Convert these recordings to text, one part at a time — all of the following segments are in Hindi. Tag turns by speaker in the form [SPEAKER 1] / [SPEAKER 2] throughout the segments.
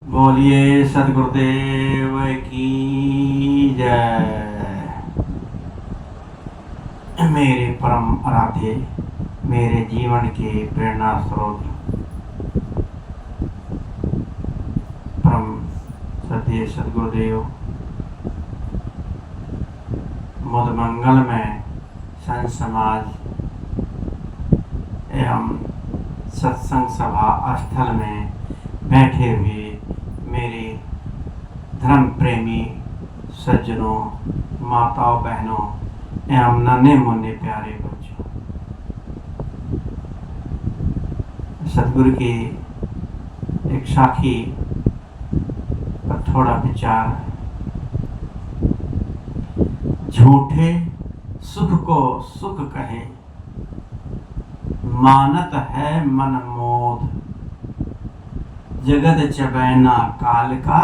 [SPEAKER 1] बोलिए सदगुरुदेव की जय। मेरे परम आराध्य, मेरे जीवन के प्रेरणा स्रोत परम सत्य सदगुरुदेव मुद मंगल में संत समाज एवं सत्संग सभा स्थल में बैठे हुए मेरे धर्म प्रेमी सज्जनों, माताओं, बहनों एवं नन्हे मुन्ने प्यारे बच्चों, सदगुरु की एक साखी पर थोड़ा विचार। झूठे सुख को सुख कहे, मानत है मन मोद। जगत चबैना काल का,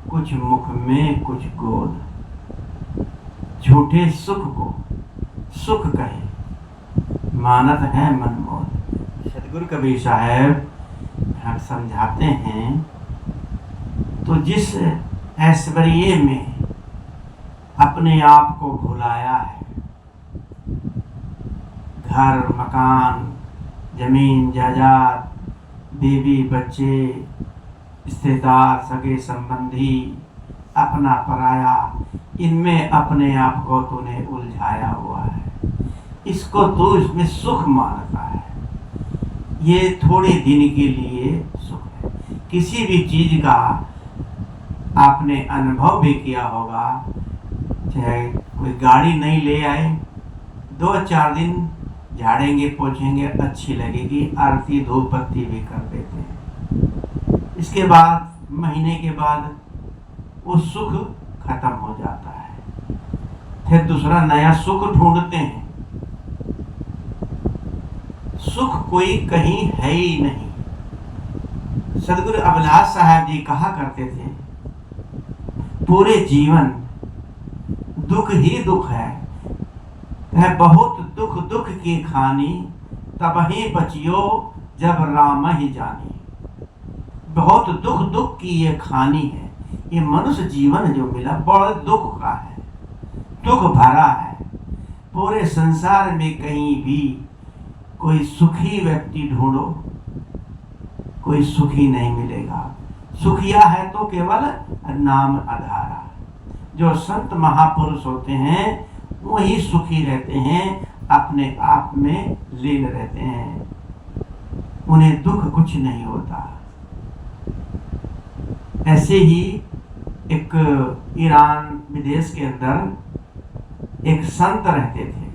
[SPEAKER 1] कुछ मुख में कुछ गोद। झूठे सुख को सुख कहे, मानत है मन मोद। सदगुरु कबीर साहब हम समझाते हैं, तो जिस ऐश्वर्य में अपने आप को भुलाया है, घर मकान जमीन जायदाद बीवी बच्चे रिश्तेदार सगे संबंधी अपना पराया, इनमें अपने आप को तूने उलझाया हुआ है। इसको तू इसमें सुख मानता है। ये थोड़े दिन के लिए सुख है। किसी भी चीज का आपने अनुभव भी किया होगा, चाहे कोई गाड़ी नहीं ले आए, 2-4 दिन झाड़ेंगे पोछेंगे, अच्छी लगेगी, आरती धूप बत्ती भी कर देते हैं। इसके बाद महीने के बाद वो सुख खत्म हो जाता है, फिर दूसरा नया सुख ढूंढते हैं। सुख कोई कहीं है ही नहीं। सदगुरु अभिलाष साहब जी कहा करते थे, पूरे जीवन दुख ही दुख है बहुत दुख दुख की खानी, तब ही बचियो जब राम ही जानी। बहुत दुख दुख की ये खानी है। ये मनुष्य जीवन जो मिला बड़ा दुख का है, दुख भरा है। पूरे संसार में कहीं भी कोई सुखी व्यक्ति ढूंढो, कोई सुखी नहीं मिलेगा। सुखिया है तो केवल नाम आधारा। जो संत महापुरुष होते हैं वही सुखी रहते हैं, अपने आप में लीन रहते हैं, उन्हें दुख कुछ नहीं होता। ऐसे ही एक ईरान विदेश के अंदर एक संत रहते थे,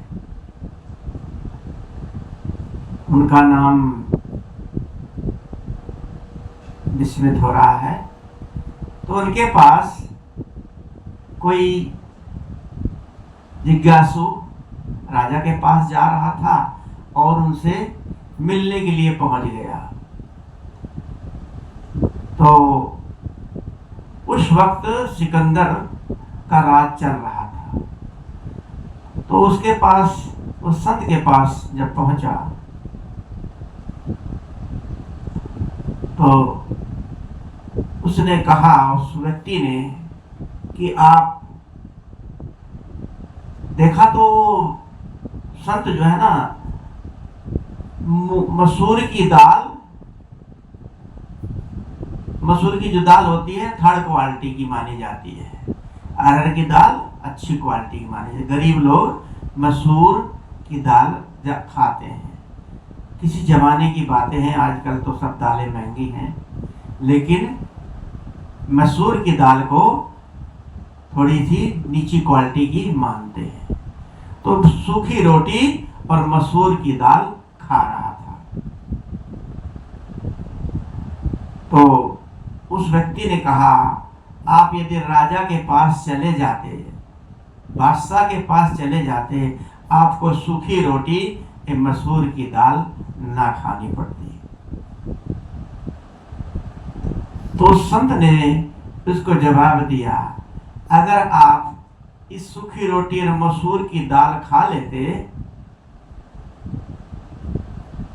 [SPEAKER 1] उनका नाम विस्मृत हो रहा है। तो उनके पास कोई जिज्ञासु राजा के पास जा रहा था और उनसे मिलने के लिए पहुंच गया। तो उस वक्त सिकंदर का राज चल रहा था। तो उसके पास, उस संत के पास जब पहुंचा तो उसने कहा, उस व्यक्ति ने, कि आप देखा तो संत जो है ना, मसूर की दाल, मसूर की जो दाल होती है 3rd क्वालिटी की मानी जाती है। अरहर की दाल अच्छी क्वालिटी की मानी जाती है। गरीब लोग मसूर की दाल खाते हैं। किसी जमाने की बातें हैं, आजकल तो सब दालें महंगी हैं, लेकिन मसूर की दाल को थोड़ी सी नीची क्वालिटी की मानते हैं। तो सूखी रोटी और मसूर की दाल खा रहा था। तो उस व्यक्ति ने कहा, आप यदि राजा के पास चले जाते, बादशाह के पास चले जाते, आपको सूखी रोटी या मसूर की दाल ना खानी पड़ती। तो संत ने उसको जवाब दिया, अगर आप इस सूखी रोटी और मसूर की दाल खा लेते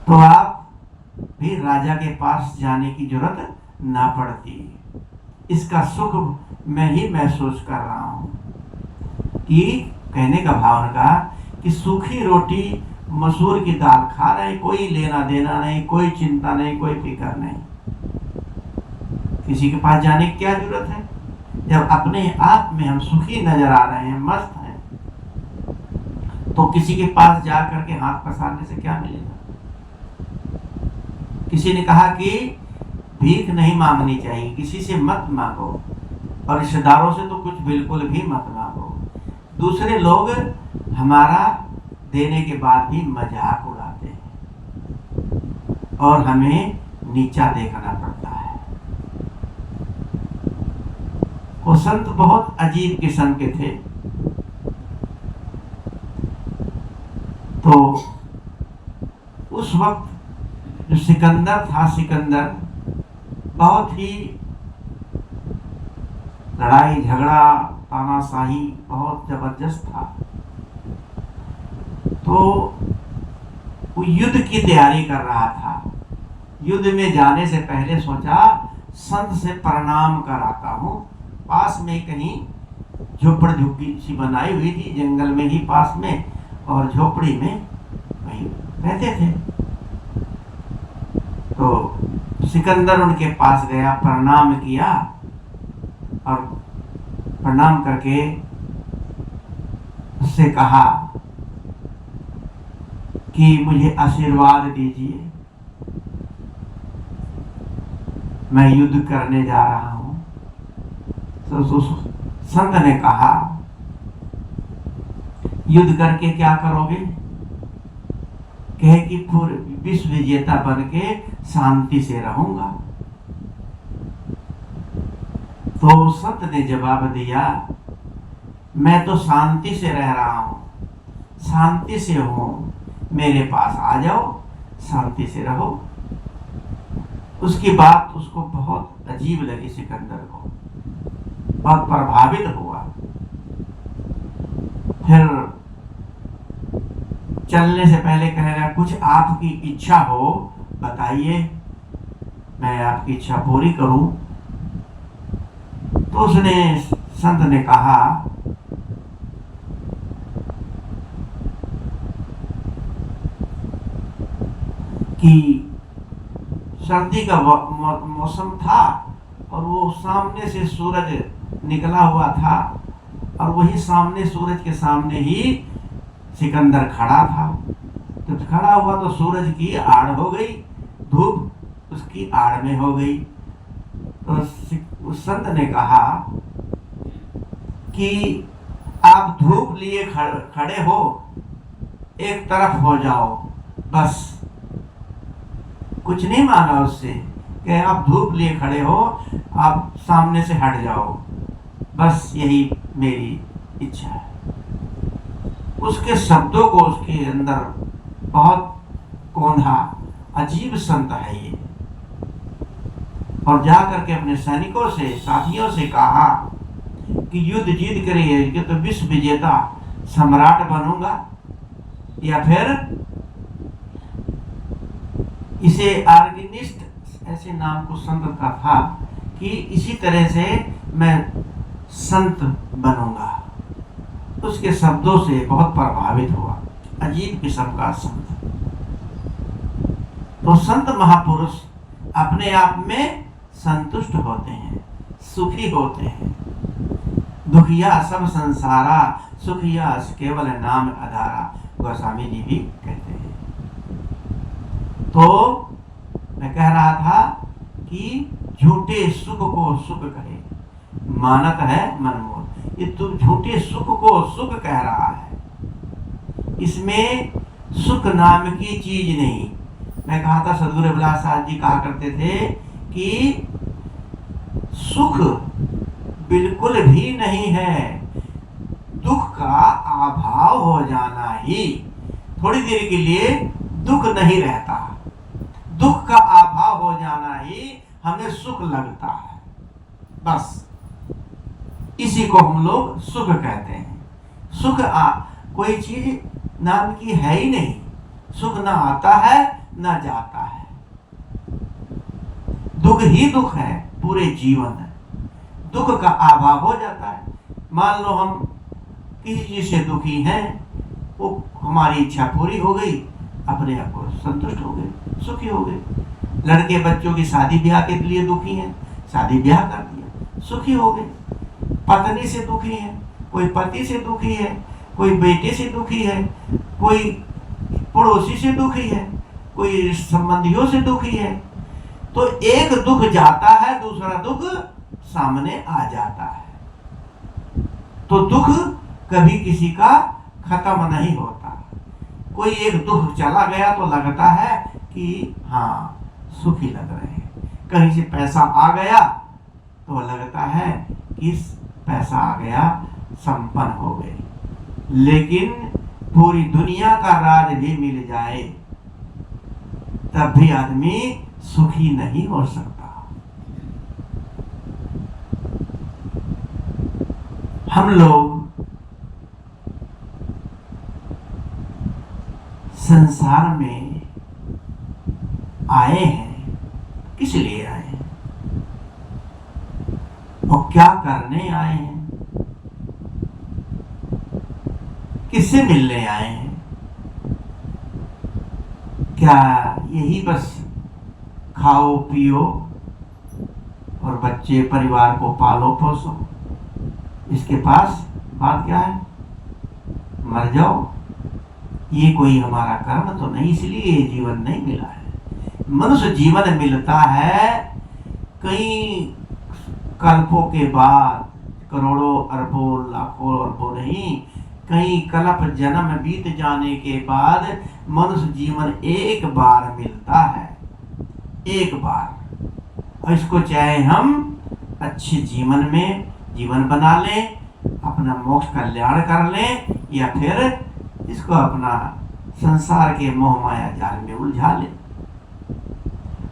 [SPEAKER 1] तो आप भी राजा के पास जाने की जरूरत ना पड़ती। इसका सुख मैं ही महसूस कर रहा हूँ। कि कहने का भाव का कि सूखी रोटी मसूर की दाल खा रहे, कोई लेना देना नहीं, कोई चिंता नहीं, कोई फिक्र नहीं। किसी के पास जाने की क्या जरूरत है? जब अपने आप में हम सुखी नजर आ रहे हैं, मस्त हैं, तो किसी के पास जा करके हाथ पसारने से क्या मिलेगा? किसी ने कहा कि भीख नहीं मांगनी चाहिए, किसी से मत मांगो, और रिश्तेदारों से तो कुछ बिल्कुल भी मत मांगो। दूसरे लोग हमारा देने के बाद भी मजाक उड़ाते हैं और हमें नीचा देखना पड़ता है। वो संत बहुत अजीब किस्म के थे। तो उस वक्त जो सिकंदर था, सिकंदर बहुत ही लड़ाई झगड़ा तानाशाही बहुत जबरदस्त था। तो वो युद्ध की तैयारी कर रहा था। युद्ध में जाने से पहले सोचा संत से प्रणाम कराता हूँ। पास में कहीं झोपड़ झुग्गी सी बनाई हुई थी, जंगल में ही पास में, और झोपड़ी में वहीं रहते थे। तो सिकंदर उनके पास गया, प्रणाम किया, और प्रणाम करके उससे कहा कि मुझे आशीर्वाद दीजिए, मैं युद्ध करने जा रहा हूं। तो संत ने कहा, युद्ध करके क्या करोगे? कहे कि पूरे विश्व विजेता बन के शांति से रहूंगा। तो संत ने जवाब दिया, मैं तो शांति से रह रहा हूं, शांति से हूं, मेरे पास आ जाओ, शांति से रहो। उसकी बात उसको बहुत अजीब लगी, सिकंदर को बहुत प्रभावित हुआ। फिर चलने से पहले कह रहा, कुछ आपकी इच्छा हो बताइए, मैं आपकी इच्छा पूरी करूं। तो उसने, संत ने कहा कि सर्दी का मौसम था और वो सामने से सूरज निकला हुआ था, और वही सामने सूरज के सामने ही सिकंदर खड़ा था। तो खड़ा हुआ तो सूरज की आड़ हो गई, धूप उसकी आड़ में हो गई। तो उस संत ने कहा कि आप धूप लिए खड़े हो, एक तरफ हो जाओ, बस। कुछ नहीं मांगा उससे कि आप धूप लिए खड़े हो, आप सामने से हट जाओ, बस यही मेरी इच्छा है। उसके शब्दों को उसके अंदर बहुत कौंधा, अजीब संत है ये। और जाकर के अपने सैनिकों से, साथियों से कहा कि युद्ध जीत करिए कि तो विश्व विजेता सम्राट बनूंगा, या फिर इसे आर्गनिस्ट ऐसे नाम को संत का था कि इसी तरह से मैं संत बनूंगा। उसके शब्दों से बहुत प्रभावित हुआ, अजीब किस्म का संत। तो संत महापुरुष अपने आप में संतुष्ट होते हैं, सुखी होते हैं। दुखिया सब संसारा, सुखिया केवल नाम आधारा, गोस्वामी जी भी कहते हैं। तो मैं कह रहा था कि झूठे सुख को सुख कहे, मानत है मनमोह। ये तो झूठे सुख को सुख कह रहा है, इसमें सुख नाम की चीज नहीं। मैं कहा था, सदगुरु रविदास साहब जी कहा करते थे कि सुख बिल्कुल भी नहीं है, दुख का अभाव हो जाना ही। थोड़ी देर के लिए दुख नहीं रहता, दुख का अभाव हो जाना ही हमें सुख लगता है, बस। इसी को हम लोग सुख कहते हैं। सुख कोई चीज नाम की है ही नहीं। सुख ना आता है ना जाता है, दुख ही दुख है पूरे जीवन। दुख का अभाव हो जाता है। मान लो हम किसी चीज से दुखी हैं, वो हमारी इच्छा पूरी हो गई, अपने आप को संतुष्ट हो गए, सुखी हो गए। लड़के बच्चों की शादी ब्याह के लिए दुखी हैं, शादी ब्याह कर दिया, सुखी हो गए। पत्नी से दुखी है, कोई पति से दुखी है, कोई बेटे से दुखी है, कोई पड़ोसी से दुखी है, कोई संबंधियों से दुखी है। तो एक दुख जाता है, दूसरा दुख सामने आ जाता है। तो दुख कभी किसी का खत्म नहीं होता। कोई एक दुख चला गया तो लगता है कि हाँ सुखी लग रहे हैं, कहीं से पैसा आ गया तो लगता है कि पैसा आ गया, संपन्न हो गए। लेकिन पूरी दुनिया का राज भी मिल जाए तब भी आदमी सुखी नहीं हो सकता। हम लोग संसार में आए हैं, किस लिए आए हैं और क्या करने आए हैं, किससे मिलने आए हैं? क्या यही बस खाओ पियो और बच्चे परिवार को पालो पोसो, इसके पास बात क्या है, मर जाओ? ये कोई हमारा कर्म तो नहीं, इसलिए ये जीवन नहीं मिला है। मनुष्य जीवन मिलता है कई कल्पों के बाद, करोड़ों अरबों लाखों अरबों नहीं, कई कल्प जन्म बीत जाने के बाद मनुष्य जीवन एक बार मिलता है, एक बार। और इसको चाहे हम अच्छे जीवन में जीवन बना लें, अपना मोक्ष कल्याण कर लें, या फिर इसको अपना संसार के मोह माया जाल में उलझा लें।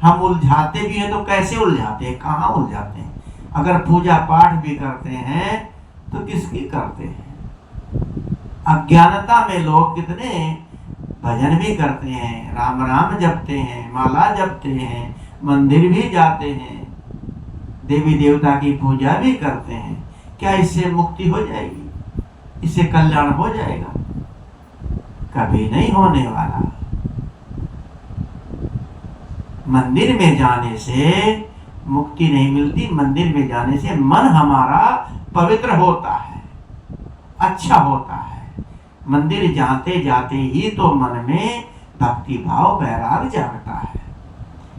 [SPEAKER 1] हम उलझाते भी हैं तो कैसे उलझाते हैं, कहाँ उलझाते हैं? अगर पूजा पाठ भी करते हैं तो किसकी करते हैं? अज्ञानता में लोग कितने भजन भी करते हैं, राम राम जपते हैं, माला जपते हैं, मंदिर भी जाते हैं, देवी देवता की पूजा भी करते हैं। क्या इससे मुक्ति हो जाएगी? इससे कल्याण हो जाएगा? कभी नहीं होने वाला। मंदिर में जाने से मुक्ति नहीं मिलती, मंदिर में जाने से मन हमारा पवित्र होता है, अच्छा होता है। मंदिर जाते जाते ही तो मन में भक्ति भाव वैराग जागता है।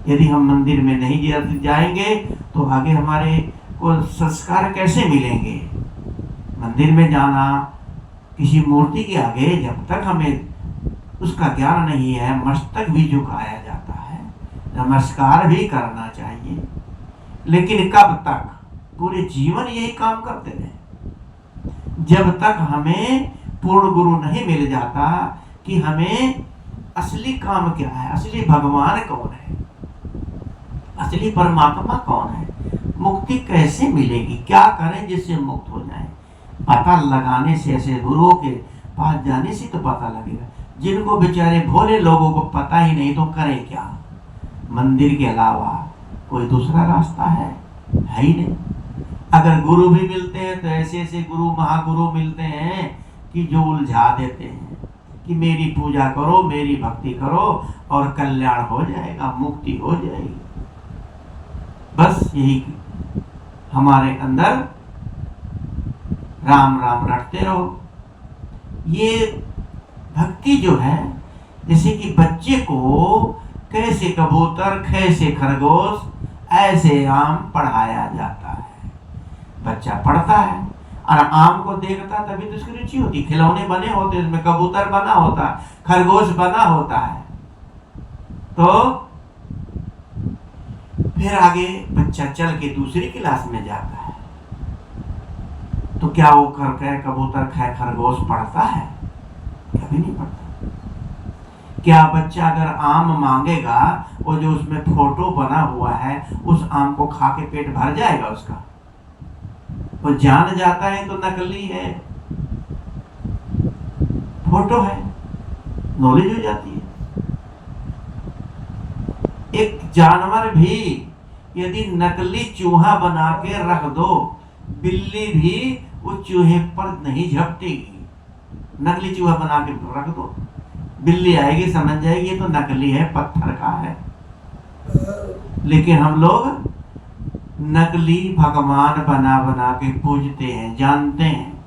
[SPEAKER 1] यदि हम मंदिर में नहीं जाएंगे तो आगे हमारे को संस्कार कैसे मिलेंगे? मंदिर में जाना, किसी मूर्ति के आगे जब तक हमें उसका ज्ञान नहीं है, मस्तक भी झुकाया जाता है, नमस्कार भी करना चाहिए, लेकिन कब तक? पूरे जीवन यही काम करते रहे, जब तक हमें पूर्ण गुरु नहीं मिल जाता कि हमें असली काम क्या है, असली भगवान कौन है, असली परमात्मा कौन है, मुक्ति कैसे मिलेगी, क्या करें जिससे मुक्त हो जाए। पता लगाने से, ऐसे गुरुओं के पास जाने से तो पता लगेगा। जिनको बेचारे भोले लोगों को पता ही नहीं तो करें क्या? मंदिर के अलावा कोई दूसरा रास्ता है ही नहीं। अगर गुरु भी मिलते हैं तो ऐसे ऐसे गुरु महागुरु मिलते हैं कि जो उलझा देते हैं कि मेरी पूजा करो, मेरी भक्ति करो और कल्याण हो जाएगा, मुक्ति हो जाएगी। बस यही हमारे अंदर राम राम रटते रहो। ये भक्ति जो है, जैसे कि बच्चे को कैसे कबूतर, कैसे खरगोश, ऐसे आम पढ़ाया जाता है। बच्चा पढ़ता है और आम को देखता तभी तो उसकी रुचि होती। खिलौने बने होते, उसमें कबूतर बना होता, खरगोश बना होता है। तो फिर आगे बच्चा चल के दूसरी क्लास में जाता है, तो क्या वो कबूतर खरगोश पढ़ता है? कभी नहीं पढ़ता। क्या बच्चा अगर आम मांगेगा, वो जो उसमें फोटो बना हुआ है, उस आम को खा के पेट भर जाएगा उसका? वो जान जाता है तो नकली है, फोटो है, नॉलेज हो जाती है। एक जानवर भी यदि नकली चूहा बना के रख दो बिल्ली भी उस चूहे पर नहीं झपटेगी। नकली चूहा बना के रख दो, बिल्ली आएगी समझ जाएगी ये तो नकली है, पत्थर का है। लेकिन हम लोग नकली भगवान बना बना के पूजते हैं। जानते हैं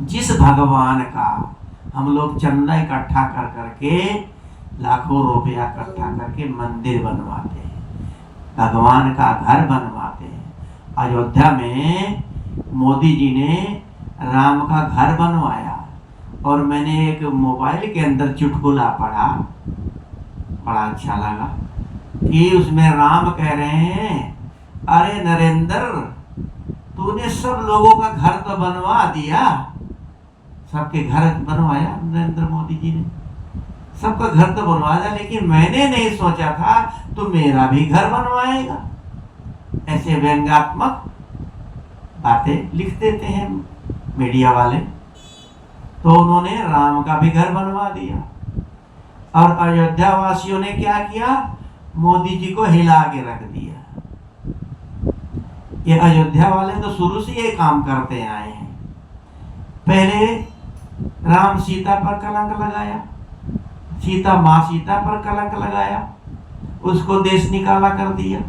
[SPEAKER 1] जिस भगवान का हम लोग चंदा इकट्ठा कर करके लाखों रुपया इकट्ठा करके मंदिर बनवाते हैं, भगवान का घर बनवाते हैं। अयोध्या में मोदी जी ने राम का घर बनवाया और मैंने एक मोबाइल के अंदर चुटकुला पढ़ा, बड़ा अच्छा लगा कि उसमें राम कह रहे हैं, अरे नरेंद्र तूने सब लोगों का घर तो बनवा दिया, सबके घर बनवाया नरेंद्र मोदी जी ने, सबका घर तो बनवा दिया, लेकिन मैंने नहीं सोचा था तू मेरा भी घर बनवाएगा। ऐसे व्यंग्यात्मक बातें लिख देते हैं मीडिया वाले। तो उन्होंने राम का भी घर बनवा दिया और अयोध्या वासियों ने क्या किया, मोदी जी को हिला के रख दिया। ये अयोध्या वाले तो शुरू से ये काम करते आए हैं। पहले राम सीता पर कलंक लगाया, माँ सीता पर कलंक लगाया, उसको देश निकाला कर दिया।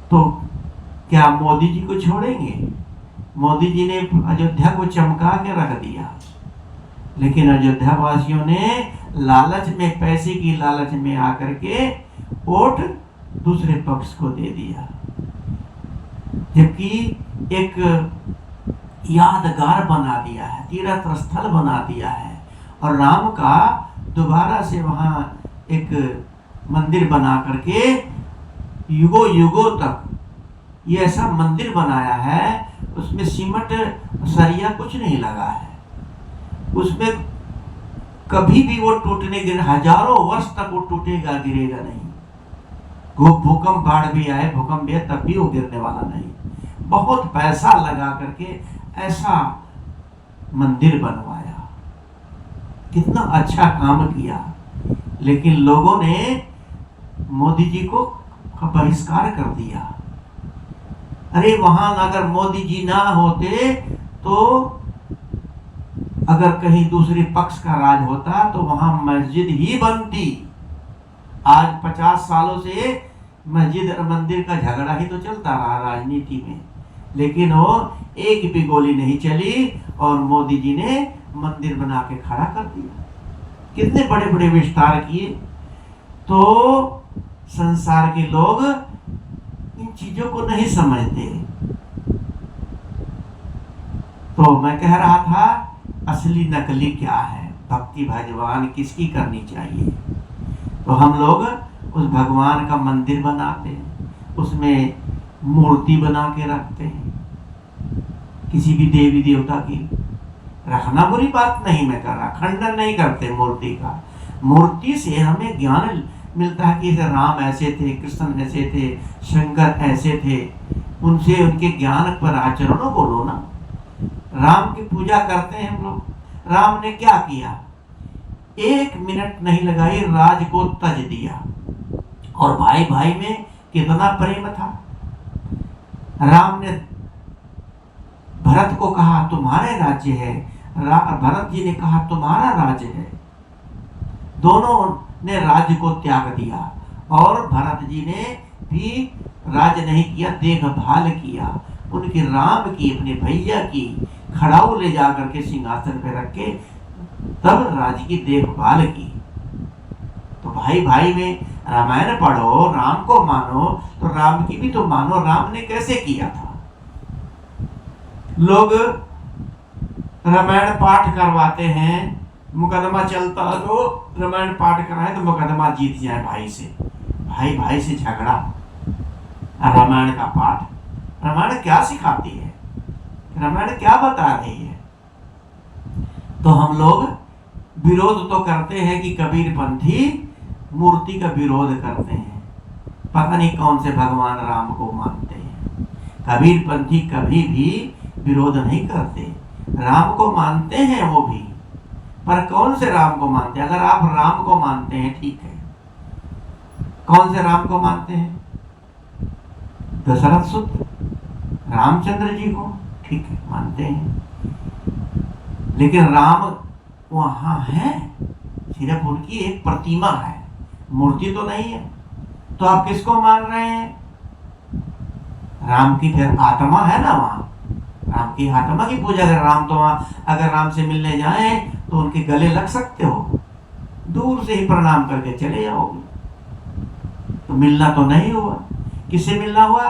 [SPEAKER 1] तो क्या मोदी जी को छोड़ेंगे? मोदी जी ने अयोध्या को चमका के रख दिया, लेकिन अयोध्या वासियों ने लालच में, पैसे की लालच में आकर के वोट दूसरे पक्ष को दे दिया, जबकि एक यादगार बना दिया है, तीर्थ स्थल बना दिया है और राम का दोबारा से वहां एक मंदिर बना करके युगों युगों तक ये ऐसा मंदिर बनाया है, उसमें सीमेंट सरिया कुछ नहीं लगा है, उसमें कभी भी वो टूटने गिर, हजारों वर्ष तक वो टूटेगा गिरेगा नहीं। वो भूकंप बाढ़ भी आए, भूकंप भी तब भी वो गिरने वाला नहीं। बहुत पैसा लगा करके ऐसा मंदिर बनवाया, कितना अच्छा काम किया, लेकिन लोगों ने मोदी जी को बहिष्कार कर दिया। अरे वहां अगर मोदी जी ना होते तो अगर कहीं दूसरे पक्ष का राज होता तो वहां मस्जिद ही बनती। आज 50 सालों से मस्जिद और मंदिर का झगड़ा ही तो चलता रहा राजनीति में, लेकिन वो एक भी गोली नहीं चली और मोदी जी ने मंदिर बना के खड़ा कर दिया। कितने बड़े बड़े विस्तार किए। तो संसार के लोग इन चीजों को नहीं समझते। तो मैं कह रहा था असली नकली क्या है, भक्ति भगवान किसकी करनी चाहिए। तो हम लोग उस भगवान का मंदिर बनाते हैं, उसमें मूर्ति बना के रखते हैं, किसी भी देवी देवता की। रखना बुरी बात नहीं, मैं कर रहा, खंडन नहीं करते मूर्ति का। मूर्ति से हमें ज्ञान मिलता है कि राम ऐसे थे, कृष्ण ऐसे थे, शंकर ऐसे थे, उनसे उनके ज्ञान पर आचरणों बोलो ना। राम की पूजा करते हैं हम लोग। राम ने क्या किया, 1 मिनट नहीं लगाई, राज को तज दिया और भाई भाई में कितना प्रेम था। राम ने भरत को कहा तुम्हारे राज्य है, भरत जी ने कहा तुम्हारा राज्य है। दोनों ने राज्य को त्याग दिया और भरत जी ने भी राज्य नहीं किया, देखभाल किया उनके राम की, अपने भैया की। खड़ाऊ ले जाकर के सिंहासन पे रख के तब राज्य की देखभाल की। तो भाई भाई में रामायण पढ़ो, राम को मानो तो राम की भी तो मानो। राम ने कैसे किया था। लोग रामायण पाठ करवाते हैं, मुकदमा चलता तो रामायण पाठ कराए तो मुकदमा जीत जाए भाई से, भाई भाई से झगड़ा। रामायण का पाठ, रामायण क्या सिखाती है, रामायण क्या बता रही है। तो हम लोग विरोध तो करते हैं कि कबीरपंथी मूर्ति का विरोध करते हैं, पता नहीं कौन से भगवान राम को मानते हैं। कबीरपंथी कभी भी विरोध नहीं करते, राम को मानते हैं वो भी, पर कौन से राम को मानते हैं। अगर आप राम को मानते हैं ठीक है, कौन से राम को मानते हैं, दशरथ सुत रामचंद्र जी को, ठीक है मानते हैं, लेकिन राम वहां है, सिर्फ उनकी एक प्रतिमा है, मूर्ति तो नहीं है। तो आप किसको मान रहे हैं? राम की फिर आत्मा है ना वहां, राम की आत्मा की पूजा कर। राम तो वहां, अगर राम से मिलने जाए तो उनके गले लग सकते हो, दूर से ही प्रणाम करके चले जाओगे, तो मिलना तो नहीं हुआ। किससे मिलना हुआ?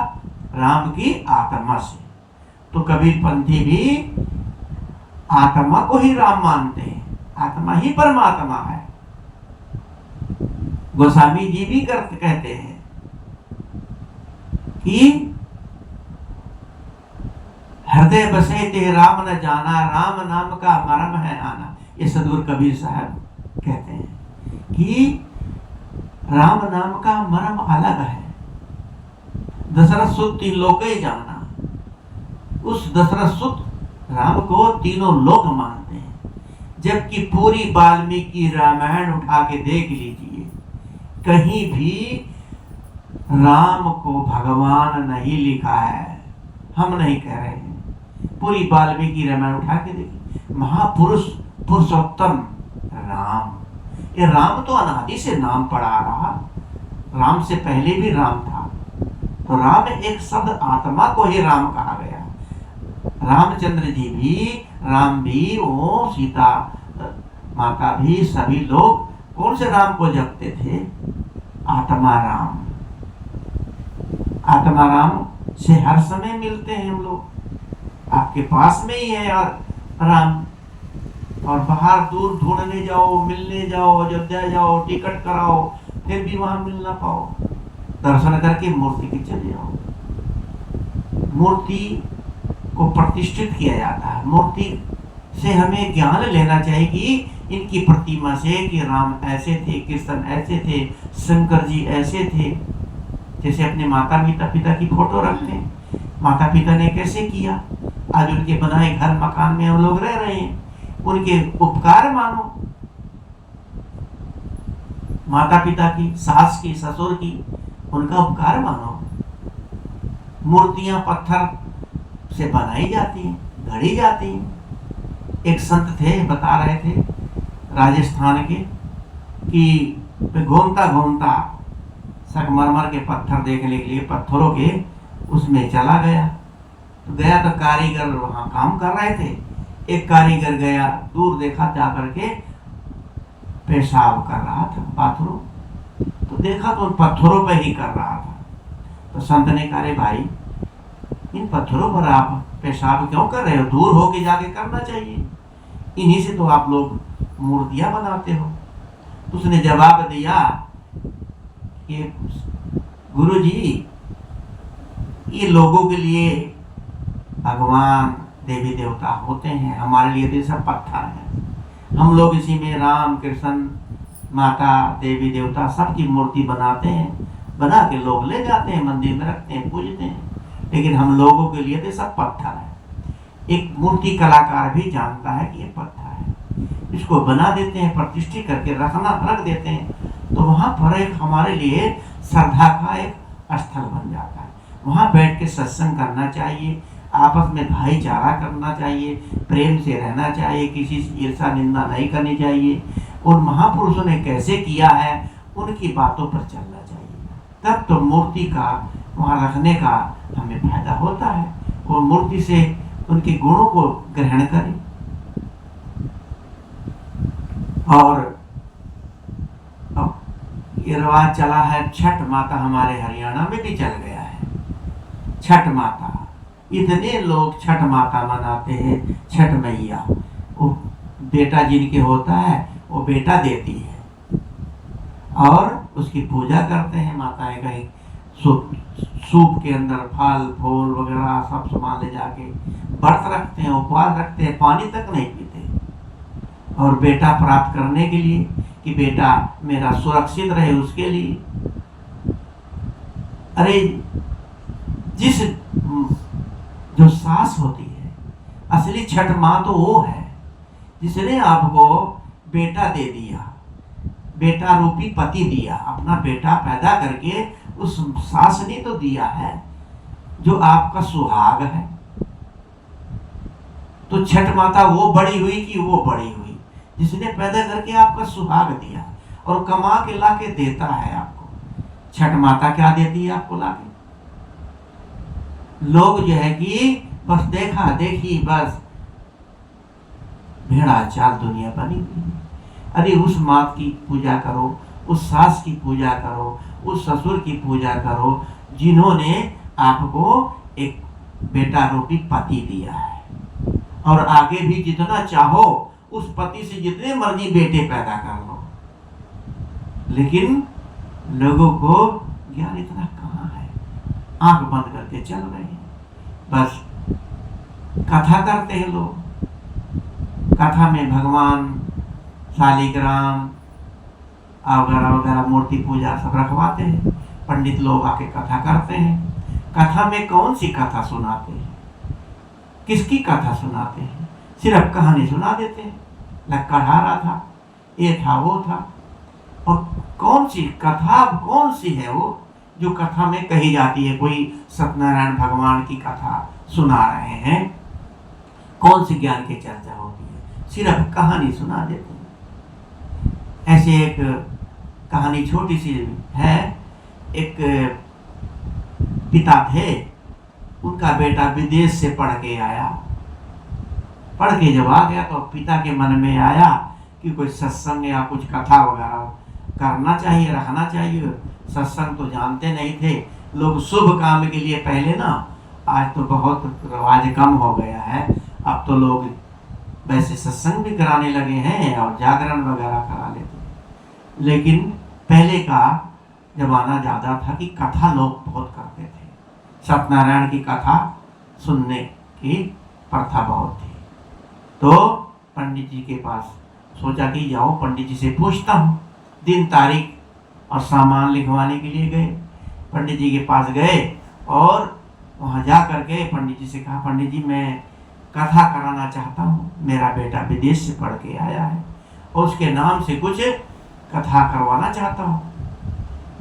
[SPEAKER 1] राम की आत्मा से। तो कबीरपंथी भी आत्मा को ही राम मानते हैं, आत्मा ही परमात्मा है। गोस्वामी जी भी कहते हैं कि हृदय बसे ते राम न जाना, राम नाम का मरम है आना। ये सदगुरु कबीर साहब कहते हैं कि राम नाम का मरम अलग है। दशरथ सुत तीन लोग ही जाना, उस दशरथ सुत राम को तीनों लोग मानते हैं। जबकि पूरी वाल्मीकि रामायण उठा के देख लीजिए, कहीं भी राम को भगवान नहीं लिखा है, हम नहीं कह रहे हैं। पूरी वाल्मीकि रामायण उठा के देखिए, महापुरुष पुरुषोत्तम राम, ये राम तो अनादि से नाम पड़ा रहा, राम से पहले भी राम था। तो राम एक शब्द आत्मा को ही राम कहा गया। रामचंद्र जी भी, राम भी, वो सीता माता भी, सभी लोग कौन से राम को जपते थे? आत्मा राम। आत्मा राम से हर समय मिलते हैं हम लोग, आपके पास में ही है और राम। और बाहर दूर ढूंढने जाओ, मिलने जाओ, अयोध्या जाओ, टिकट कराओ, फिर भी वहां मिल ना पाओ, दर्शन करके मूर्ति के चले जाओ। मूर्ति को प्रतिष्ठित किया जाता है। मूर्ति से हमें ज्ञान लेना चाहिए कि इनकी प्रतिमा से कि राम ऐसे थे, कृष्ण ऐसे थे, शंकर जी ऐसे थे। जैसे अपने माता पिता की फोटो रखते हैं, माता पिता ने कैसे किया, आज उनके बनाए घर मकान में हम लोग रह रहे हैं, उनके उपकार मानो। माता पिता की, सास की, ससुर की, उनका उपकार मानो। मूर्तियां पत्थर से बनाई जाती हैं, गढ़ी जाती हैं। एक संत थे, बता रहे थे राजस्थान के कि घूमता घूमता संगमरमर के पत्थर देखने के लिए पत्थरों के उसमें चला गया। तो गया तो कारीगर वहां काम कर रहे थे। एक कारीगर गया, दूर देखा, जाकर के पेशाब कर रहा था बाथरूम, तो देखा तो उन पत्थरों पे ही कर रहा था। तो संत ने कहा, अरे भाई इन पत्थरों पर आप पेशाब क्यों कर रहे हो? दूर होके जाके करना चाहिए, इन्हीं से तो आप लोग मूर्तियां बनाते हो। तो उसने जवाब दिया कि गुरुजी, ये लोगों के लिए भगवान देवी देवता होते हैं, हमारे लिए तो सब पत्थर है। हम लोग इसी में राम कृष्ण माता देवी देवता सबकी मूर्ति बनाते हैं, बना के लोग ले जाते हैं, मंदिर में रखते हैं, पूजते हैं, लेकिन हम लोगों के लिए तो सब पत्थर है। एक मूर्ति कलाकार भी जानता है कि ये पत्थर है, इसको बना देते हैं, प्रतिष्ठित करके रख देते हैं, तो वहां पर एक हमारे लिए श्रद्धा का एक स्थल बन जाता है। वहां बैठ के सत्संग करना चाहिए, आपस में भाईचारा करना चाहिए, प्रेम से रहना चाहिए, किसी से ईर्षा निंदा नहीं करनी चाहिए। उन महापुरुषों ने कैसे किया है उनकी बातों पर चलना चाहिए, तब तो मूर्ति का वहाँ रखने का हमें फायदा होता है। और मूर्ति से उनके गुणों को ग्रहण करें। और अब ये रिवाज चला है, छठ माता हमारे हरियाणा में भी चल गया है। छठ माता, इतने लोग छठ माता मनाते हैं। छठ मैया, वो बेटा जिनके होता है वो बेटा देती है और उसकी पूजा करते हैं माताएं। कहीं सूप के अंदर फल फूल वगैरह सब सामान ले जाके व्रत रखते हैं, उपवास रखते हैं, पानी तक नहीं पीते। और बेटा प्राप्त करने के लिए कि बेटा मेरा सुरक्षित रहे, उसके लिए। अरे जिस जो सास होती है, असली छठ माँ तो वो है जिसने आपको बेटा दे दिया, बेटा रूपी पति दिया, अपना बेटा पैदा करके उस सास ने तो दिया है। जो आपका सुहाग है। तो छठ माता वो बड़ी हुई कि वो बड़ी हुई जिसने पैदा करके आपका सुहाग दिया और कमा के ला के देता है आपको। छठ माता क्या देती है आपको लाके? लोग जो है कि बस देखा देखी, बस भेड़ा चाल दुनिया बनी हुई है। अरे उस मात की पूजा करो, उस सास की पूजा करो, उस ससुर की पूजा करो जिन्होंने आपको एक बेटा रूपी पति दिया है, और आगे भी जितना चाहो उस पति से जितने मर्जी बेटे पैदा कर लो। लेकिन लोगों को ज्ञान इतना कहाँ है, आंख बंद करके चल रहे हैं। बस कथा करते हैं लोग, कथा में भगवान, शालिग्राम वगैरह वगैरह मूर्ति पूजा सब रखवाते हैं। पंडित लोग आके कथा करते हैं। कथा में कौन सी कथा सुनाते हैं? किसकी कथा सुनाते हैं? सिर्फ कहानी सुना देते हैं, लक्कड़हारा था, ये था, वो था। और कौन सी कथा, कौन सी है वो जो कथा में कही जाती है? कोई सत्यनारायण भगवान की कथा सुना रहे हैं, कौन सी ज्ञान की चर्चा होती है? सिर्फ कहानी सुना देते हैं। ऐसे एक कहानी छोटी सी है। एक पिता थे, उनका बेटा विदेश से पढ़ के आया। पढ़ के जब आ गया तो पिता के मन में आया कि कोई सत्संग या कुछ कथा वगैरह करना चाहिए, रखना चाहिए। सत्संग तो जानते नहीं थे लोग, शुभ काम के लिए पहले ना, आज तो बहुत रिवाज कम हो गया है। अब तो लोग वैसे सत्संग भी कराने लगे हैं और जागरण वगैरह करा लेते हैं। लेकिन पहले का जमाना ज़्यादा था कि कथा लोग बहुत करते थे। सत्यनारायण की कथा सुनने की प्रथा बहुत थी। तो पंडित जी के पास सोचा कि जाओ पंडित जी से पूछता हूँ। दिन तारीख और सामान लिखवाने के लिए गए, पंडित जी के पास गए और वहाँ जा करके पंडित जी से कहा, पंडित जी मैं कथा कराना चाहता हूँ, मेरा बेटा विदेश से पढ़ के आया है और उसके नाम से कुछ कथा करवाना चाहता हूँ,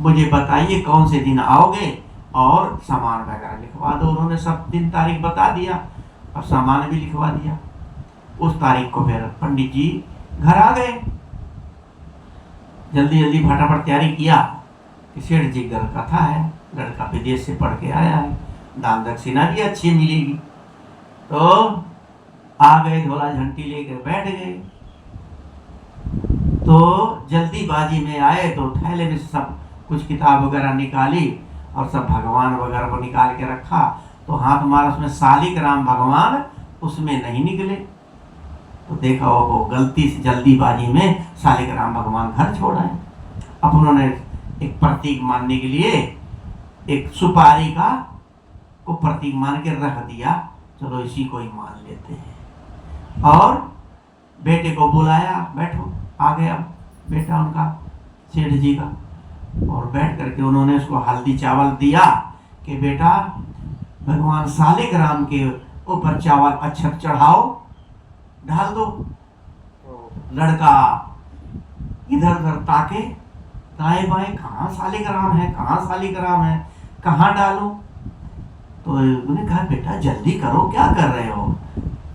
[SPEAKER 1] मुझे बताइए कौन से दिन आओगे और सामान वगैरह लिखवा दो। उन्होंने सब दिन तारीख बता दिया और सामान भी लिखवा दिया। उस तारीख को फिर पंडित जी घर आ गए, जल्दी जल्दी फटाफट तैयारी किया कि सेठ जी घर कथा है, लड़का विदेश से पढ़ के आया है, दान दक्षिणा भी अच्छी मिलेगी। तो आ गए, झोला झंटी लेकर बैठ गए। तो जल्दीबाजी में आए तो थैले में सब कुछ किताब वगैरह निकाली और सब भगवान वगैरह को निकाल के रखा। तो हाथ मारा, उसमें शालिग्राम भगवान उसमें नहीं निकले। तो देखा वो गलती से जल्दीबाजी में शालिग्राम भगवान घर छोड़ आए। अब उन्होंने एक प्रतीक मानने के लिए एक सुपारी का को प्रतीक मान के रख दिया, चलो इसी को ही मान लेते हैं। और बेटे को बुलाया, बैठो। आ गया बेटा उनका, सेठ जी का, और बैठ करके उन्होंने उसको हल्दी चावल दिया कि बेटा भगवान शालिग्राम के ऊपर चावल अक्षत चढ़ाओ, ढाल दो। तो लड़का इधर उधर ताके, दाएं बाएं, कहाँ शालिग्राम है, कहाँ शालिग्राम है, कहाँ डालूं? तो उन्होंने कहा बेटा जल्दी करो, क्या कर रहे हो?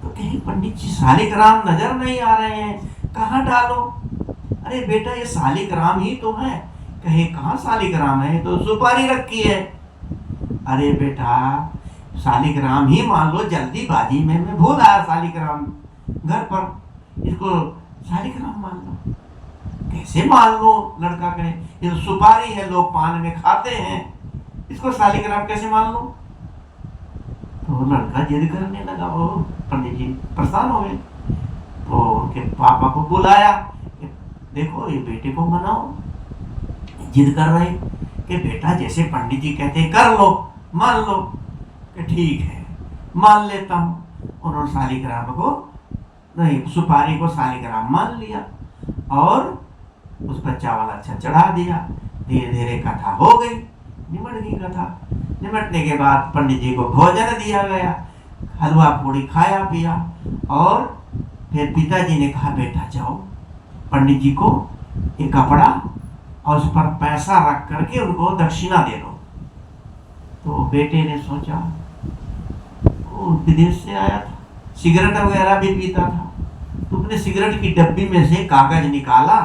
[SPEAKER 1] तो कहे पंडित जी शालिग्राम नजर नहीं आ रहे हैं, कहाँ डालो? अरे बेटा ये शालिग्राम ही तो है। कहे कहाँ शालिग्राम है, तो सुपारी रखी है। अरे बेटा शालिग्राम ही मान लो, जल्दीबाजी में मैं भूल आया शालिग्राम घर पर, इसको शालिग्राम मान लो। कैसे मान लो? लड़का कहे ये तो सुपारी है, लोग पान में खाते हैं, इसको शालिग्राम कैसे मान लो? तो लड़का जिद करने लगा। वो पंडित जी परेशान हो गए, तो उनके पापा को बुलाया, देखो ये बेटे को मनाओ, जिद कर रहे कि बेटा जैसे पंडित जी कहते कर लो, मान लो। कि ठीक है मान लेता हूँ। उन्होंने शालिग्राम को नहीं, सुपारी को शालिग्राम मान लिया और उस पर चावल अच्छा चढ़ा दिया। धीरे धीरे कथा हो गई, निमट गई कथा। निमटने के बाद पंडित जी को भोजन दिया गया, हलवा पूड़ी खाया पिया। और फिर पिताजी ने कहा बेटा जाओ पंडित जी को ये कपड़ा और उस पर पैसा रख करके उनको दक्षिणा दे दो। तो बेटे ने सोचा विदेश से आया था, सिगरेट वगैरह भी पीता था, तो उसने सिगरेट की डब्बी में से कागज निकाला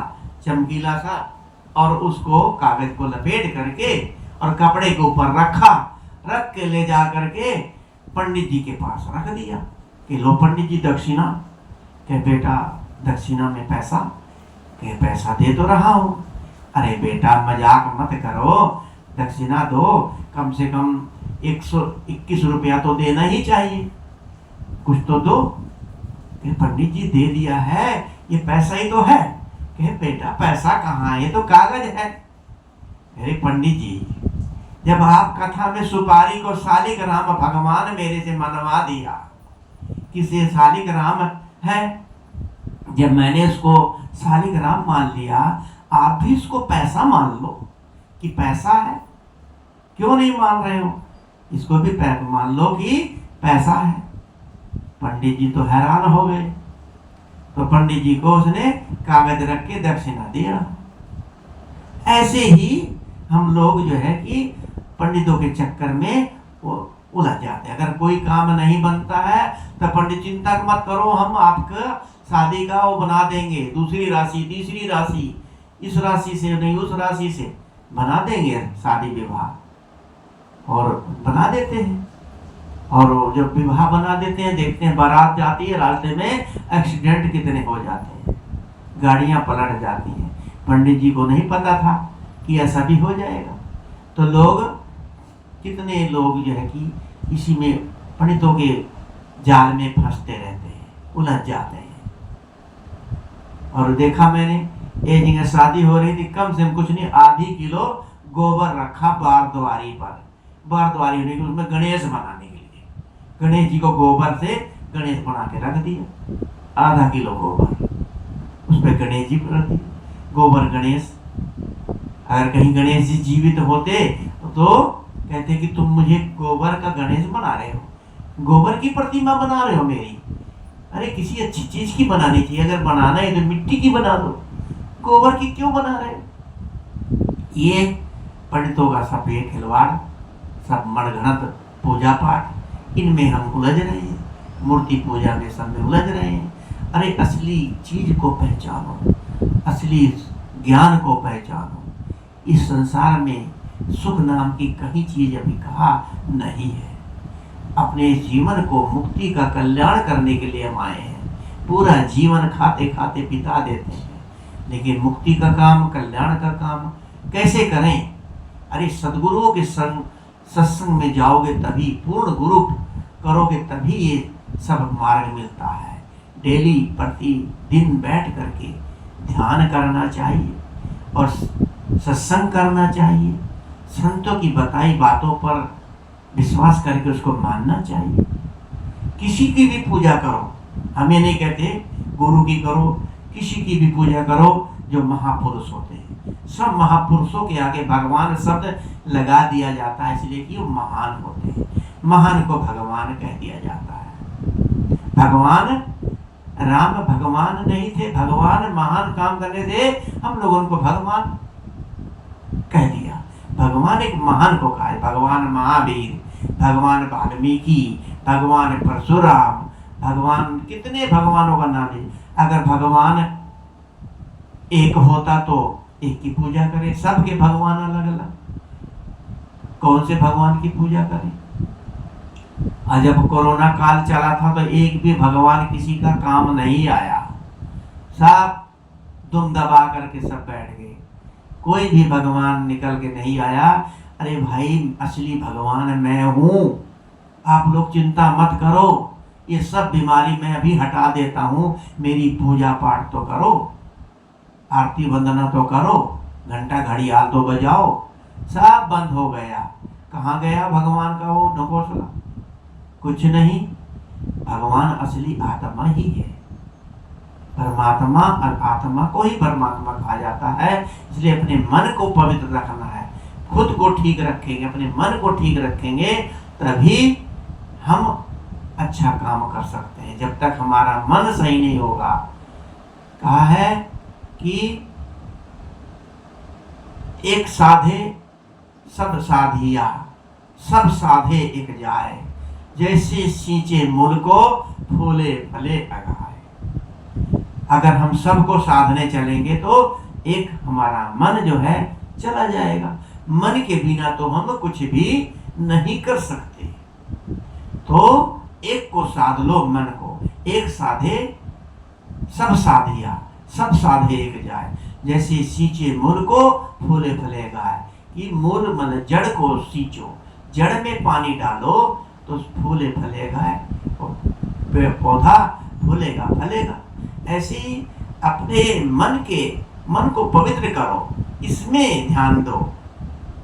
[SPEAKER 1] चमकीला सा, और उसको कागज को लपेट करके और कपड़े के ऊपर रखा, रख के ले जा करके पंडित जी के पास रख दिया कि लो पंडित जी दक्षिणा। कहे बेटा दक्षिणा में पैसा? कहे पैसा दे तो रहा हूं। अरे बेटा मजाक मत करो, दक्षिणा दो, कम से कम 121 रुपया तो देना ही चाहिए, कुछ तो दो। कहे पंडित जी दे दिया है, ये पैसा ही तो है। कहे बेटा पैसा कहाँ है, ये तो कागज है। अरे पंडित जी, जब आप कथा में सुपारी को शालिग्राम भगवान मेरे से मनवा दिया कि ये शालिग्राम है, जब मैंने इसको शालिग्राम मान लिया, आप भी इसको पैसा मान लो कि पैसा है, क्यों नहीं मान रहे हो? इसको भी मान लो कि पैसा है। पंडित जी तो हैरान हो गए, तो पंडित जी को उसने कागज रख के दक्षिणा दिया। ऐसे ही हम लोग जो है कि पंडितों के चक्कर में वो उलझ जाते हैं। अगर कोई काम नहीं बनता है तो पंडित चिंता मत करो, हम आपका शादी का वो बना देंगे, दूसरी राशि तीसरी राशि, इस राशि से नहीं उस राशि से बना देंगे शादी विवाह, और बना देते हैं। और जब विवाह बना देते हैं, देखते हैं बारात जाती है, रास्ते में एक्सीडेंट कितने हो जाते हैं, गाड़ियां पलट जाती हैं। पंडित जी को नहीं पता था कि ऐसा भी हो जाएगा, तो लोग कितने लोग जो है कि इसी में पंडितों के जाल में फंसते रहते हैं, उलझ जाते हैं। और देखा मैंने एक जगह शादी हो रही थी, कम से कम कुछ नहीं आधी किलो गोबर रखा बार द्वारी पर, बार द्वारी होने के उसमें गणेश बनाने के लिए, गणेश जी को गोबर से गणेश बना के रख दिया, आधा किलो गोबर उस पर गणेश जी रख दिए, गोबर गणेश। अगर कहीं गणेश जी जीवित होते तो कहते कि तुम मुझे गोबर का गणेश बना रहे हो, गोबर की प्रतिमा बना रहे हो मेरी। अरे किसी अच्छी चीज की बनानी चाहिए, अगर बनाना है तो मिट्टी की बना दो, गोबर की क्यों बना रहे हो? ये पंडितों का सब ये खिलवाड़, सब मनगढ़ंत पूजा पाठ, इनमें हम उलझ रहे हैं, मूर्ति पूजा में सब में उलझ रहे हैं। अरे असली चीज को पहचानो, असली ज्ञान को पहचानो। इस संसार में सुख नाम की कहीं चीज अभी कहा नहीं है। अपने जीवन को मुक्ति का कल्याण करने के लिए हम आए हैं, पूरा जीवन खाते खाते बिता देते हैं, लेकिन मुक्ति का काम, कल्याण का काम कैसे करें? अरे सद्गुरुओं के संग सत्संग में जाओगे तभी, पूर्ण गुरु करोगे तभी ये सब मार्ग मिलता है। डेली प्रतिदिन बैठ करके ध्यान करना चाहिए और सत्संग करना चाहिए, संतों की बताई बातों पर विश्वास करके उसको मानना चाहिए। किसी की भी पूजा करो, हम ये नहीं कहते गुरु की करो, किसी की भी पूजा करो जो महापुरुष होते हैं। सब महापुरुषों के आगे भगवान शब्द लगा दिया जाता है, इसलिए कि वो महान होते हैं। महान को भगवान कह दिया जाता है। भगवान राम भगवान नहीं थे, भगवान महान काम करने थे, हम लोगों उनको भगवान कह दिया। भगवान एक महान को कहा है, भगवान महावीर, भगवान वाल्मीकि, भगवान परशुराम, भगवान कितने भगवानों का नाम है। अगर भगवान एक होता तो एक की पूजा करें, सबके भगवान अलग अलग, कौन से भगवान की पूजा करें? आज जब कोरोना काल चला था तो एक भी भगवान किसी का काम नहीं आया, सब दुम दबा करके सब बैठ गए, कोई भी भगवान निकल के नहीं आया। अरे भाई असली भगवान मैं हूँ, आप लोग चिंता मत करो, ये सब बीमारी मैं अभी हटा देता हूँ, मेरी पूजा पाठ तो करो, आरती वंदना तो करो, घंटा घड़ियाल तो बजाओ। सब बंद हो गया, कहाँ गया भगवान का वो ढकोसला? कुछ नहीं। भगवान असली आत्मा ही है, परमात्मा और आत्मा को ही परमात्मा कहा जाता है। इसलिए अपने मन को पवित्र रखना है, खुद को ठीक रखेंगे, अपने मन को ठीक रखेंगे तभी हम अच्छा काम कर सकते हैं। जब तक हमारा मन सही नहीं होगा, कहा है कि एक साधे सब साधिया, सब साधे एक जाए, जैसे सींचे मूल को फूले फले अगाए। अगर हम सबको साधने चलेंगे तो एक हमारा मन जो है चला जाएगा। मन के बिना तो हम कुछ भी नहीं कर सकते। तो एक को साध लो, मन को एक साधे सब साधिया, सब साधे एक जाए। जैसे सींचे मूल को फूले फले गाय, कि मूल मन जड़ को सींचो, जड़ में पानी डालो तो फूले फलेगा, पौधा फूलेगा फलेगा। ऐसे ही अपने मन को पवित्र करो, इसमें ध्यान दो,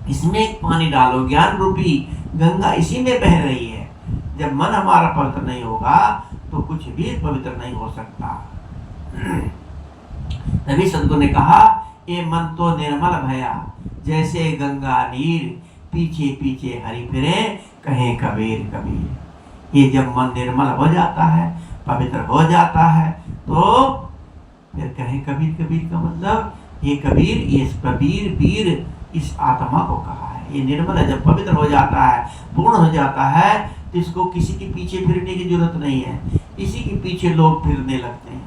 [SPEAKER 1] इसमें पानी डालो। ज्ञान रूपी गंगा इसी में बह रही है। जब मन हमारा पवित्र नहीं होगा तो कुछ भी पवित्र नहीं हो सकता। तभी सद्गुरु ने कहा, ये मन तो निर्मल भया, जैसे गंगा नीर, पीछे पीछे हरि फिरे, कहे कबीर कबीर। ये जब मन निर्मल हो जाता है, पवित्र हो जाता है, तो फिर कहे कबीर कबीर का मतलब ये कबीर, ये कबीर वीर इस आत्मा को कहा है। ये निर्मल है, जब पवित्र हो जाता है, पूर्ण हो जाता है, तो इसको किसी के पीछे फिरने की जरूरत नहीं है। इसी के पीछे लोग फिरने लगते हैं।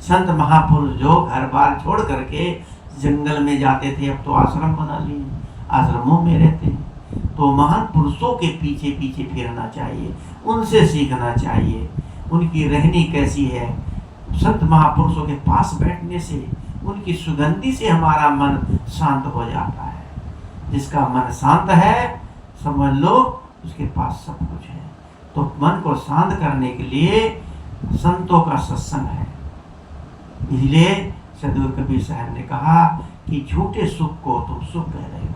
[SPEAKER 1] संत महापुरुष जो घर बार छोड़ करके जंगल में जाते थे, अब तो आश्रम बना लिए, आश्रमों में रहते हैं। तो महान पुरुषों के पीछे पीछे फिरना चाहिए, उनसे सीखना चाहिए, उनकी रहनी कैसी है। संत महापुरुषों के पास बैठने से, उनकी सुगंधी से हमारा मन शांत हो जाता है। जिसका मन शांत है, समझ लो उसके पास सब कुछ है। तो मन को शांत करने के लिए संतों का सत्संग है। इसलिए सदगुरु कबीर साहब ने कहा कि झूठे सुख को तुम सुख कह रहे हो,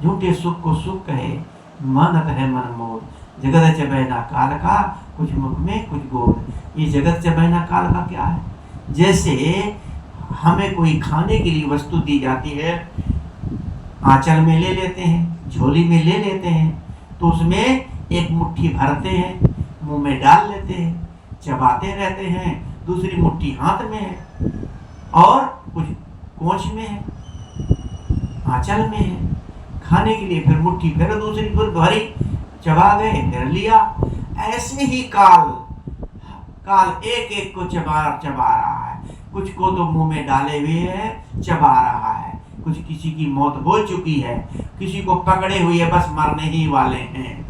[SPEAKER 1] झूठे सुख को सुख कहे, मानत है मन मोर, जगत चबैना काल का, कुछ मुख में कुछ गोद। ये जगत चबैना काल का क्या है? जैसे हमें कोई खाने के लिए वस्तु दी जाती है, आंचल में ले लेते हैं, झोली में ले लेते हैं, तो उसमें एक मुट्ठी भरते हैं, मुंह में डाल लेते हैं, चबाते रहते हैं, दूसरी मुट्ठी हाथ में है और कुछ कोंच में है, आंचल में है। खाने के लिए फिर मुट्ठी, फिर दूसरी, फिर भरी, चबा गए, फिर लिया। ऐसे ही काल एक एक को चबा रहा है। कुछ को तो मुंह में डाले हुए है, चबा रहा है। कुछ किसी की मौत हो चुकी है, किसी को पकड़े हुए बस मरने ही वाले हैं,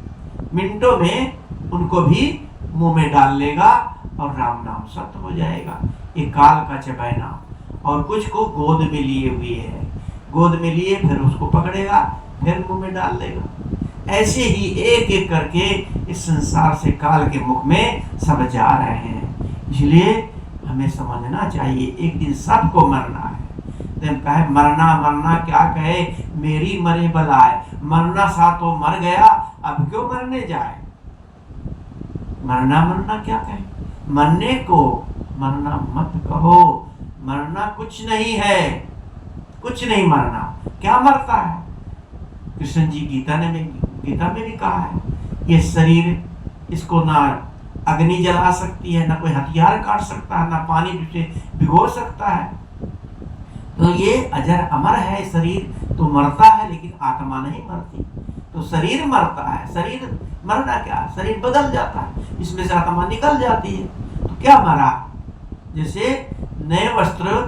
[SPEAKER 1] मिनटों में उनको भी मुंह में डाल लेगा और राम नाम सत्य हो जाएगा। ये काल का चबैना। और कुछ को गोद में लिए हुए है, गोद में लिए फिर उसको पकड़ेगा, फिर मुंह में डाल लेगा। ऐसे ही एक एक करके इस संसार से काल के मुख में सब जा रहे हैं। इसलिए हमें समझना चाहिए एक दिन सबको मरना है। तो कहे मरना मरना क्या कहे, मेरी मरे बलाए, मरना सा तो मर गया, अब क्यों मरने जाए। मरना मरना क्या कहे, मरने को मरना मत कहो, मरना कुछ नहीं है, कुछ नहीं मरना। क्या मरता है? कृष्ण जी गीता में भी कहा है, ये शरीर, इसको ना अग्नि जला सकती है, ना कोई हथियार काट सकता है, ना पानी से भिगो सकता है। तो ये अजर अमर है शरीर, तो मरता है लेकिन आत्मा नहीं मरती। तो शरीर मरता है, शरीर मरना क्या, शरीर बदल जाता है, इसमें से आत्मा निकल जाती है। तो क्या मरा? जैसे नए वस्त्र,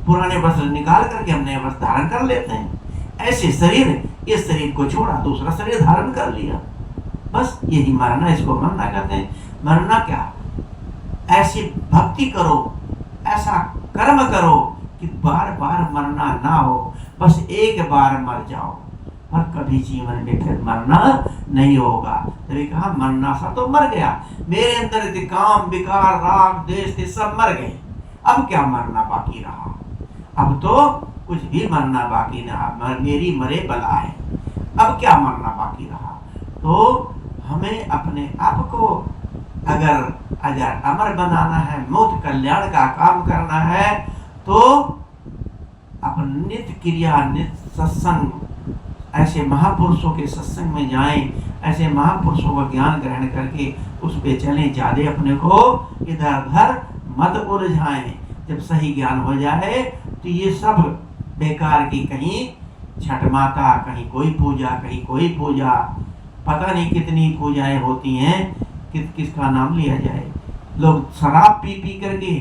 [SPEAKER 1] पुराने वस्त्र निकाल करके हम नए वस्त्र धारण कर लेते हैं, ऐसे शरीर, इस शरीर को छोड़ा दूसरा शरीर धारण कर लिया, बस यही मरना, इसको मरना कहते हैं। मरना क्या? ऐसी भक्ति करो, ऐसा कर्म करो कि बार बार मरना ना हो, बस एक बार मर जाओ, पर कभी जीवन में फिर मरना नहीं होगा। तभी कहा मरना सा तो मर गया, मेरे अंदर के काम विकार राग देश थे सब मर गए, अब क्या मरना बाकी रहा? अब तो कुछ भी मरना बाकी ना, मेरी मरे बलाए, अब क्या मरना बाकी रहा? तो हमें अपने आप को अगर अजर अमर बनाना है, मौत कल्याण का काम करना है, तो अपन नित्य क्रिया, नित्य सत्संग, ऐसे महापुरुषों के सत्संग में जाएं, ऐसे महापुरुषों का ज्ञान ग्रहण करके उस पे चलें। ज्यादा अपने को इधर उधर मत उलझाएं। जब सही ज्ञान हो जाए तो ये सब बेकार की, कहीं छठ माता, कहीं कोई पूजा, कहीं कोई पूजा, पता नहीं कितनी पूजाएं होती हैं, किसका नाम लिया जाए। लोग शराब पी पी करके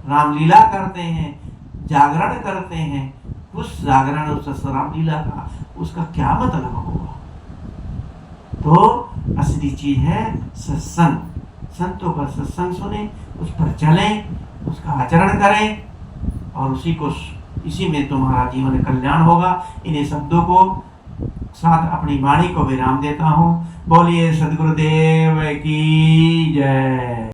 [SPEAKER 1] रामलीला करते हैं, जागरण करते हैं। उस जागरण, उस रामलीला का उसका क्या मतलब होगा? तो असली चीज है सत्संग। संतों का सत्संग सुने, उस पर चलें, उसका आचरण करें, और इसी में तुम्हारा जीवन कल्याण होगा। इन्हीं शब्दों को साथ अपनी वाणी को विराम देता हूँ। बोलिए सद्गुरुदेव की जय।